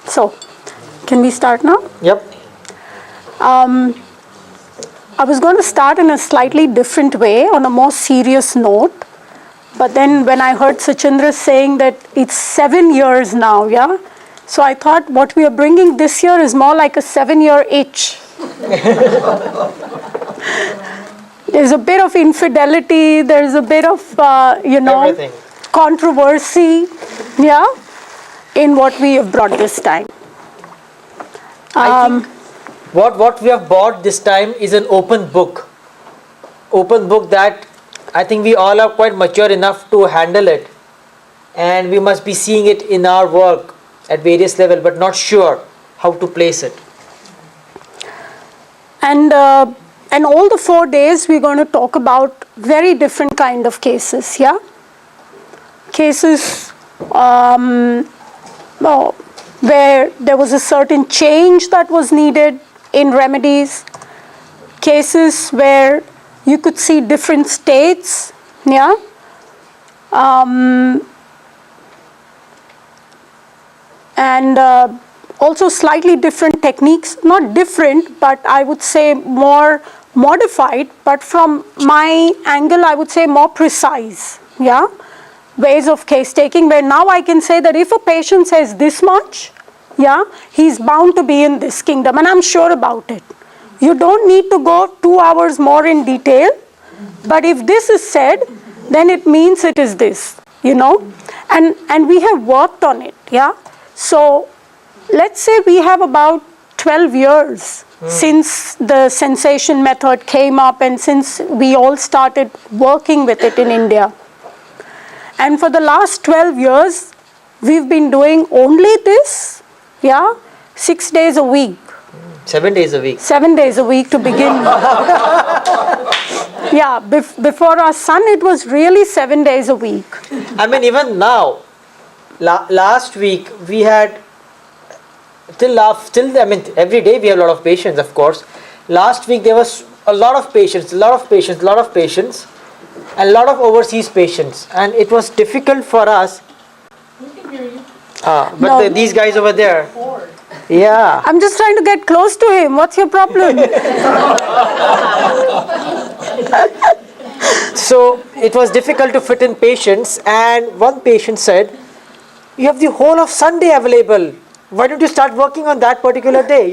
So, can we start now? Yep. I was going to start in a slightly different way, on a more serious note. But then when I heard Sachindra saying that it's 7 years now, yeah? So I thought what we are bringing this year is more like a 7-year itch. There's a bit of infidelity, there's a bit of, Everything. controversy, yeah, in what we have brought this time. I think what we have bought this time is an open book. Open book that I think we all are quite mature enough to handle it. And we must be seeing it in our work at various levels, but not sure how to place it. And all the 4 days we're going to talk about very different kind of cases, yeah? Cases where there was a certain change that was needed in remedies. Cases where you could see different states, yeah? And also slightly different techniques, not different, but I would say more modified, but from my angle, I would say more precise, yeah? Ways of case taking, where now I can say that if a patient says this much, yeah, he's bound to be in this kingdom, and I'm sure about it. You don't need to go 2 hours more in detail, but if this is said, then it means it is this, and we have worked on it, yeah? So let's say we have about 12 years since the sensation method came up and since we all started working with it in India. And for the last 12 years, we've been doing only this, yeah, 6 days a week. 7 days a week. 7 days a week to begin. Yeah, before our son, it was really 7 days a week. I mean, even now, last week we had, every day we have a lot of patients, of course. Last week there was a lot of patients, and a lot of overseas patients, and it was difficult for us. But these guys over there. Yeah. I'm just trying to get close to him. What's your problem? So it was difficult to fit in patients, and one patient said, "You have the whole of Sunday available. Why don't you start working on that particular day,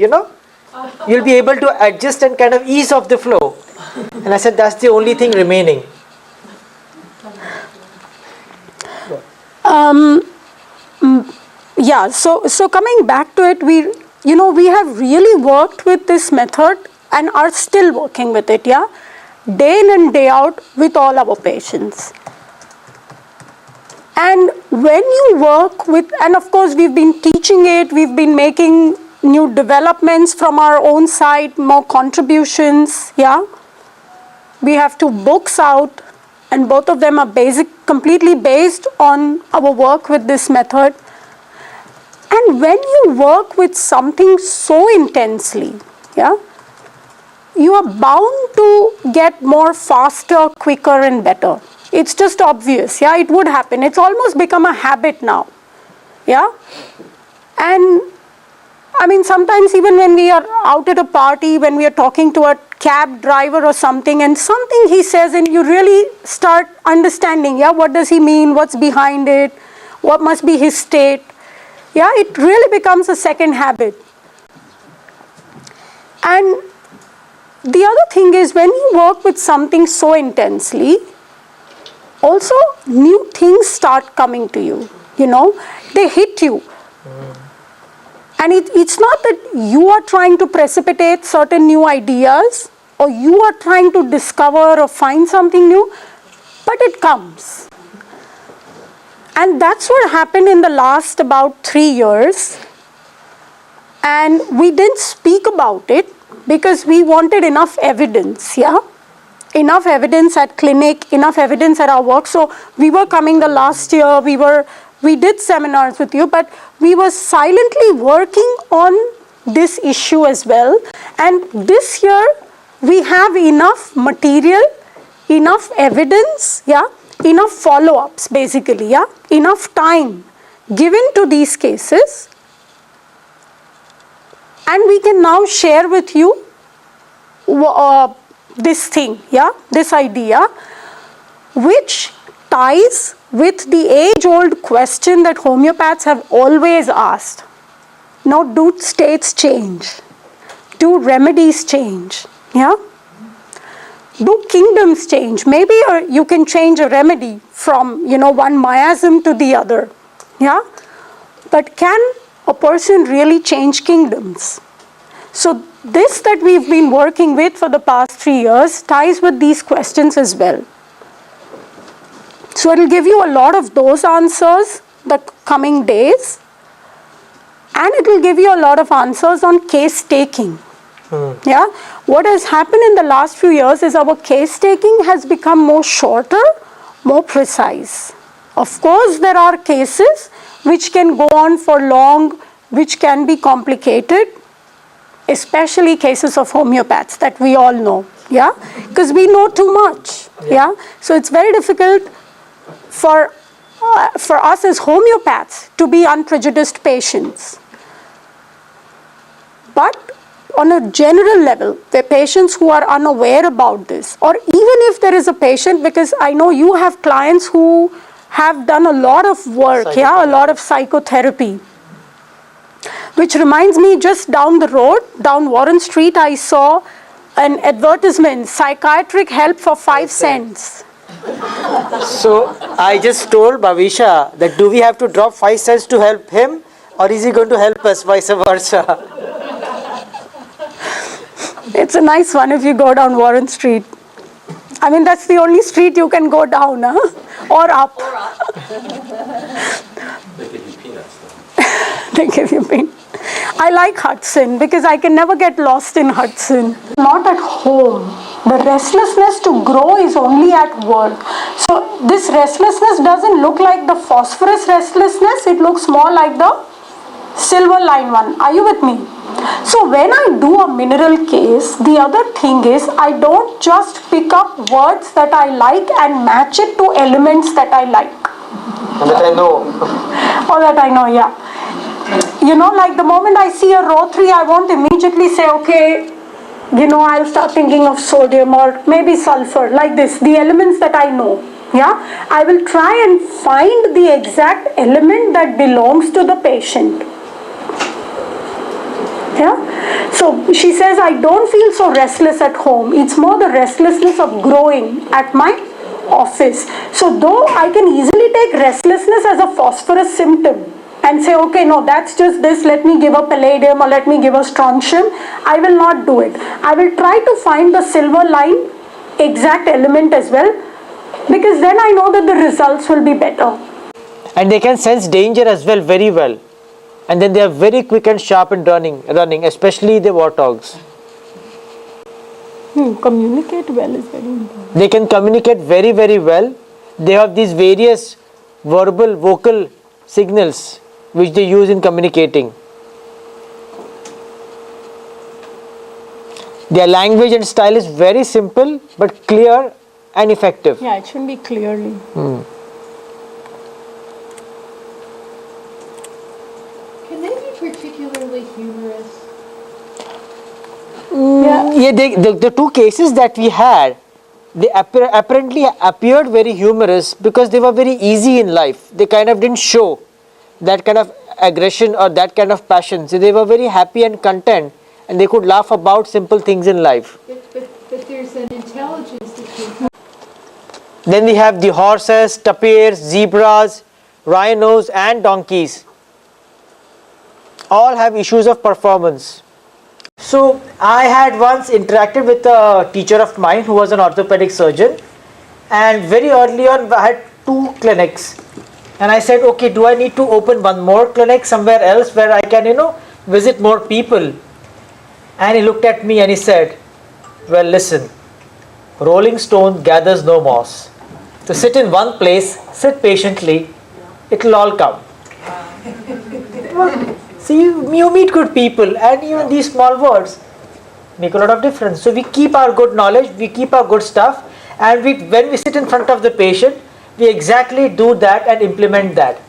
You'll be able to adjust and kind of ease off the flow." And I said, that's the only thing remaining. Yeah, so coming back to it, we have really worked with this method and are still working with it, yeah? Day in and day out with all our patients. And when you work with, and of course we've been teaching it, we've been making new developments from our own side, more contributions, yeah? We have 2 books out, and both of them are completely based on our work with this method. And when you work with something so intensely, yeah, you are bound to get more faster, quicker, and better. It's just obvious, yeah, it would happen. It's almost become a habit now, yeah? And I mean, sometimes even when we are out at a party, when we are talking to a cab driver or something, and something he says, and you really start understanding, yeah, what does he mean, what's behind it, what must be his state, yeah, it really becomes a second habit. And the other thing is, when you work with something so intensely, also new things start coming to you, they hit you. And it's not that you are trying to precipitate certain new ideas or you are trying to discover or find something new, but it comes. And that's what happened in the last about 3 years. And we didn't speak about it because we wanted enough evidence, yeah? Enough evidence at clinic, enough evidence at our work. So we were coming the last year, we did seminars with you, but we were silently working on this issue as well. And this year, we have enough material, enough evidence, yeah, enough follow-ups basically, yeah, enough time given to these cases And we can now share with you this thing, yeah, this idea, which ties with the age-old question that homeopaths have always asked. Now, do states change? Do remedies change? Yeah? Do kingdoms change? Maybe you can change a remedy from, one miasm to the other. Yeah? But can a person really change kingdoms? So this that we've been working with for the past 3 years ties with these questions as well. So it'll give you a lot of those answers the coming days, and it will give you a lot of answers on case taking. Yeah, what has happened in the last few years is our case taking has become more shorter, more precise. Of course, there are cases which can go on for long, which can be complicated, especially cases of homeopaths that we all know, yeah, because we know too much, yeah. So it's very difficult for us as homeopaths to be unprejudiced patients. But on a general level, the patients who are unaware about this, or even if there is a patient, because I know you have clients who have done a lot of work, yeah, a lot of psychotherapy. Which reminds me, just down the road, down Warren Street, I saw an advertisement, psychiatric help for 5 cents. So I just told Bhavisha that do we have to drop 5 cents to help him, or is he going to help us, vice versa? It's a nice one if you go down Warren Street. I mean, that's the only street you can go down, huh? Or up. They give you peanuts, though. They give you peanuts. I like Hudson because I can never get lost in Hudson. Not at home. The restlessness to grow is only at work. So this restlessness doesn't look like the phosphorus restlessness. It looks more like the silver line one. Are you with me? So when I do a mineral case, the other thing is I don't just pick up words that I like and match it to elements that I like. And that I know. Or that I know, yeah. Like the moment I see a row 3, I won't immediately say, okay, I'll start thinking of sodium or maybe sulfur, like this, the elements that I know. Yeah, I will try and find the exact element that belongs to the patient. Yeah, so she says, I don't feel so restless at home. It's more the restlessness of growing at my office. So though I can easily take restlessness as a phosphorus symptom and say, okay, no, that's just this, let me give a palladium or let me give a strontium, I will not do it. I will try to find the silver line exact element as well, because then I know that the results will be better. And they can sense danger as well, very well. And then they are very quick and sharp in running, especially the warthogs. Communicate well is very important. They can communicate very, very well. They have these various vocal signals which they use in communicating. Their language and style is very simple but clear and effective. Yeah, it should be clearly. Can they be particularly humorous? Yeah, the 2 cases that we had, they apparently appeared very humorous because they were very easy in life. They kind of didn't show that kind of aggression or that kind of passion. So they were very happy and content, and they could laugh about simple things in life. But there's an intelligence that can... Then we have the horses, tapirs, zebras, rhinos and donkeys. All have issues of performance. So I had once interacted with a teacher of mine who was an orthopedic surgeon, and very early on I had 2 clinics, and I said, okay, do I need to open one more clinic somewhere else where I can visit more people? And he looked at me and he said, well, listen, rolling stone gathers no moss. To sit in one place, sit patiently, it will all come. See, you meet good people, and even these small words make a lot of difference. So we keep our good knowledge, we keep our good stuff, and when we sit in front of the patient, we exactly do that and implement that.